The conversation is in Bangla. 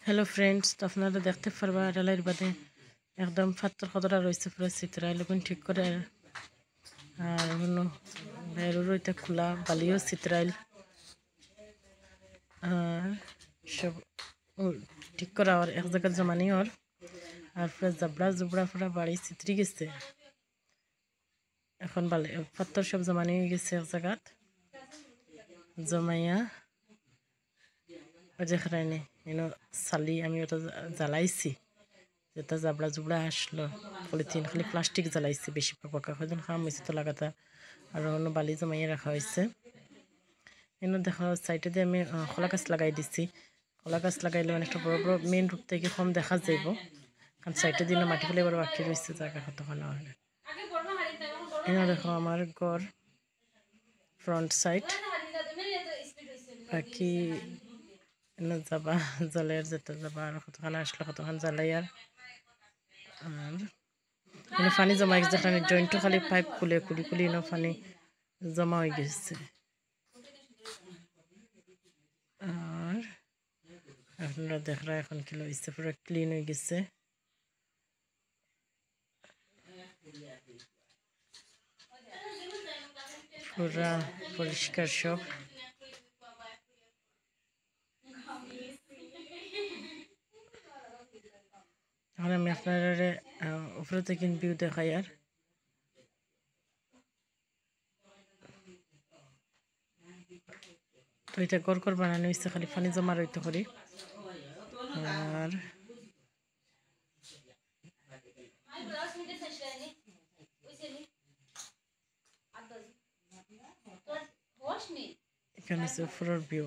হ্যালো ফ্রেন্ডস, তো আপনারা দেখতে পারবা ডালাইর বাদে একদম ফাত্তর কতটা রয়েছে পুরো চিত্রা এলগুন ঠিক করে আর বাইরেরও এটা খোলা বালিও চিত্রাইল আর সব ঠিক করা আর এক জায়গায় জমানি আর পুরো জাবড়া জুবড়া পুরা বাড়ি চিত্রি গেছে এখন বালি পাত্তর সব জমানি হয়ে গেছে এক জায়গাত জমাইয়া যেখানে চালি আমি ওটা জ্বালাইছি যেটা জাবড়া জুবড়া আসলো পলিথিন খালি প্লাস্টিক জ্বালাইছি বেশি পাকা কদিন খাওয়া হয়েছে তো লাগাতা আর অন্য বালি জমাইয়ে রাখা হয়েছে দেখা সাইডে দিয়ে আমি কলা গাছ লাগাই দিচ্ছি কলা গাছ লাগাইলে অনেকটা বড় বড় মেন রূপ থেকে কম দেখা যাইব কারণ সাইডে দিন মাটি ফেলে এবার বাকি রয়েছে জায়গা কতক্ষণ হলে দেখো আমার ঘর ফ্রন্ট সাইড বাকি যাবা জলের যেতে যাবা আর কতক্ষণ আসলে কতক্ষণ জ্বালাই আর পানি জমা গেছে যেখানে জয়েন্টটো খালি পাইপ খুলে খুলি খুলি পানি জমা হয়ে গেছে আর আপনারা দেখরা এখন কি হয়েছে পুরো ক্লিন হয়ে গেছে পুরা পরিষ্কার সব এখন আমি আপনারা উপরে থেকে ভিউ দেখাই আর তো এটা গড় বানানো হয়েছে খালি পানি জমা রইতে করি আর এখানে হচ্ছে উপরের ভিউ